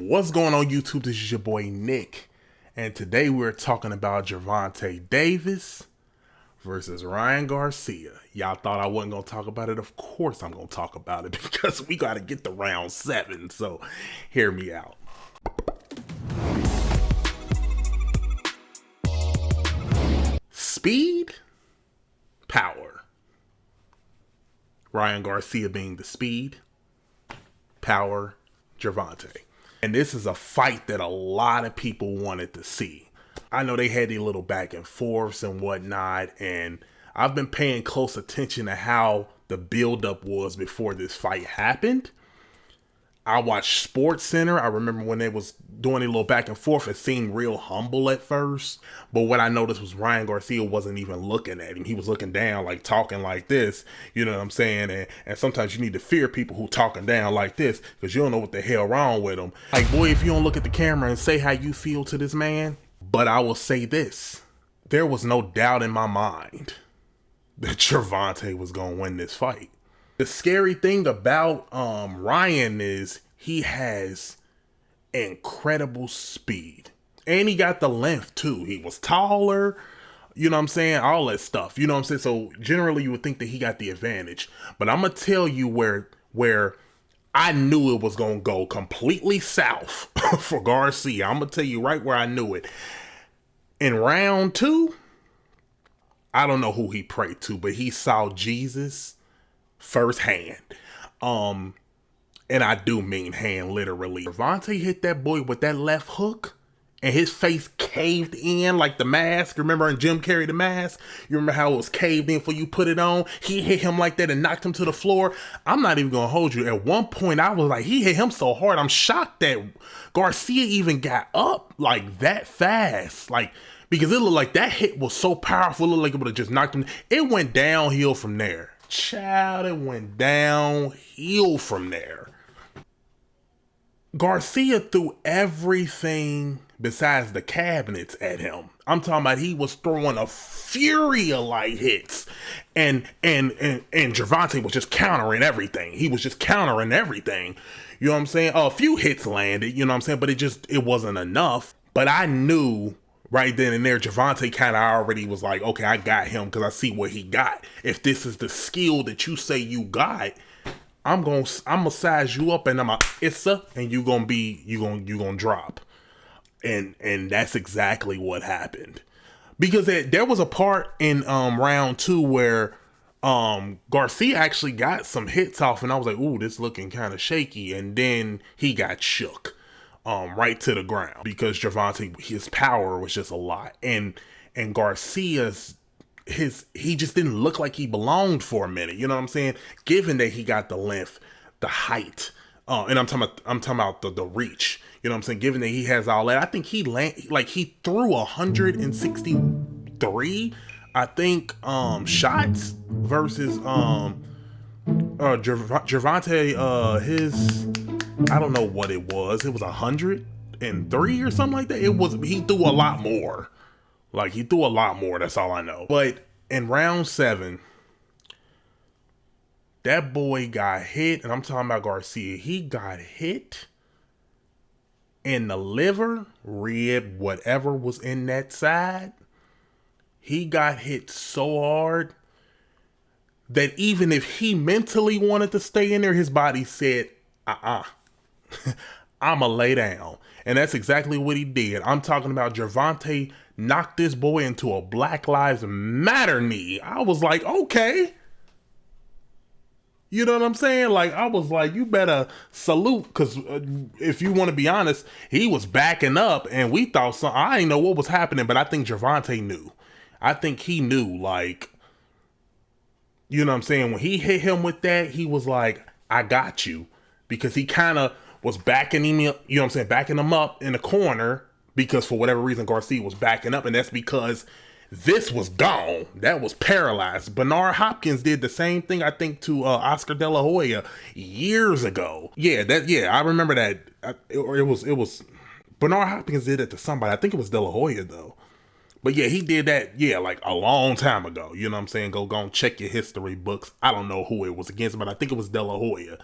What's going on YouTube? This is your boy Nick, and today we're talking about Gervonta Davis versus Ryan Garcia. Y'all thought I wasn't gonna talk about it. Of course I'm gonna talk about it because we gotta get to round 7, so hear me out. Speed, power. Ryan Garcia being the speed, power, Gervonta. And this is a fight that a lot of people wanted to see. I know they had a little back and forths and whatnot, and I've been paying close attention to how the buildup was before this fight happened. I watched Sports Center. I remember when they was doing a little back and forth, it seemed real humble at first. But what I noticed was Ryan Garcia wasn't even looking at him. He was looking down, like talking like this. You know what I'm saying? And sometimes you need to fear people who talking down like this because you don't know what the hell wrong with them. Like, boy, if you don't look at the camera and say how you feel to this man. But I will say this. There was no doubt in my mind that Gervonta was going to win this fight. The scary thing about Ryan is he has incredible speed. And he got the length too. He was taller, you know what I'm saying? All that stuff, you know what I'm saying? So generally you would think that he got the advantage. But I'm going to tell you where I knew it was going to go completely south for Garcia. I'm going to tell you right where I knew it. In round 2, I don't know who he prayed to, but he saw Jesus firsthand. And I do mean hand, literally. Gervonta hit that boy with that left hook and his face caved in like the mask. Remember in Jim Carrey, The Mask? You remember how it was caved in before you put it on? He hit him like that and knocked him to the floor. I'm not even gonna hold you. At one point I was like, he hit him so hard. I'm shocked that Garcia even got up like that fast. Like, because it looked like that hit was so powerful. It looked like it would have just knocked him. It went downhill from there. Child, it went downhill from there. Garcia threw everything besides the cabinets at him. I'm talking about he was throwing a fury of light hits. And Gervonta was just countering everything. He was just countering everything. You know what I'm saying? A few hits landed, you know what I'm saying? But it wasn't enough. But I knew right then and there, Gervonta kind of already was like, okay, I got him because I see what he got. If this is the skill that you say you got, I'm gonna size you up and and you gonna drop. And that's exactly what happened. Because there was a part in round 2 where Garcia actually got some hits off and I was like, ooh, this looking kind of shaky. And then he got shook right to the ground because Gervonta, his power was just a lot. And Garcia's he just didn't look like he belonged for a minute, you know what I'm saying? Given that he got the length, the height, and I'm talking about the reach, you know what I'm saying? Given that he has all that, I think he threw 163, I think, shots versus Gervonta, his, I don't know what it was. It was 103 or something like that. He threw a lot more. Like, he threw a lot more, that's all I know. But in round 7, that boy got hit, and I'm talking about Garcia. He got hit in the liver, rib, whatever was in that side. He got hit so hard that even if he mentally wanted to stay in there, his body said, I'ma lay down. And that's exactly what he did. I'm talking about Gervonta knocked this boy into a Black Lives Matter knee. I was like, okay. You know what I'm saying? Like, I was like, you better salute. Because if you want to be honest, he was backing up and we thought I didn't know what was happening, but I think Gervonta knew. I think he knew, like, you know what I'm saying? When he hit him with that, he was like, I got you. Because he kind of was backing him up, you know what I'm saying, backing him up in the corner because for whatever reason Garcia was backing up, and that's because this was gone. That was paralyzed. Bernard Hopkins did the same thing, I think, to Oscar De La Hoya years ago. Yeah, I remember that. It was Bernard Hopkins did it to somebody. I think it was De La Hoya though. But yeah, he did that, yeah, like a long time ago. You know what I'm saying? Go and check your history books. I don't know who it was against, but I think it was De La Hoya.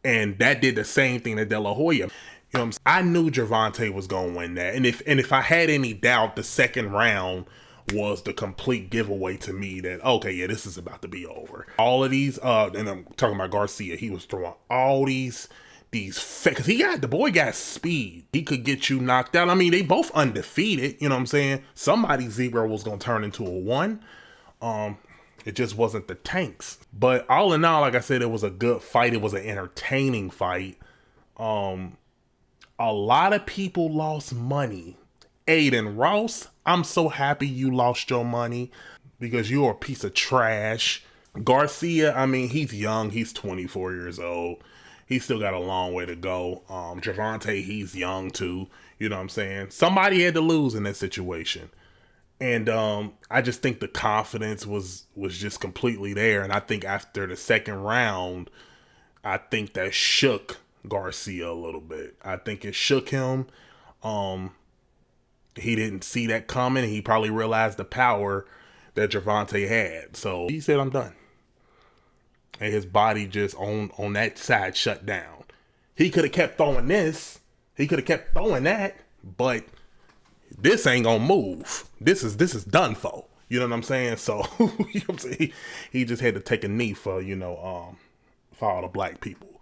And that did the same thing to De La Hoya. You know what I'm saying? I knew Gervonta was gonna win that. And if I had any doubt, the second round was the complete giveaway to me that, okay, yeah, this is about to be over. All of these, and I'm talking about Garcia, he was throwing all these because the boy got speed. He could get you knocked out. I mean, they both undefeated, you know what I'm saying? Somebody's 0 was gonna turn into a 1. It just wasn't the Tanks. But all in all, like I said, it was a good fight. It was an entertaining fight. A lot of people lost money. Aiden Ross, I'm so happy you lost your money because you're a piece of trash. Garcia, I mean, he's young. He's 24 years old. He's still got a long way to go. Gervonta, he's young too. You know what I'm saying? Somebody had to lose in that situation. And I just think the confidence was just completely there. And I think after the second round, I think that shook Garcia a little bit. I think it shook him. He didn't see that coming. He probably realized the power that Gervonta had. So he said, I'm done. And his body just on that side shut down. He could have kept throwing this. He could have kept throwing that. But this ain't gonna move. This is done for. You know what I'm saying? So you know what I'm saying? He just had to take a knee for, for all the black people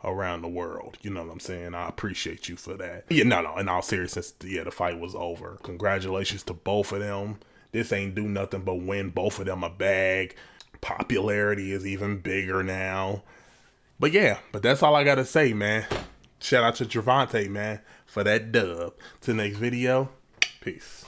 around the world. You know what I'm saying? I appreciate you for that. Yeah, no. In all seriousness, yeah, the fight was over. Congratulations to both of them. This ain't do nothing but win both of them a bag. Popularity is even bigger now. But yeah, that's all I gotta say, man. Shout out to Gervonta, man, for that dub. Till next video, peace.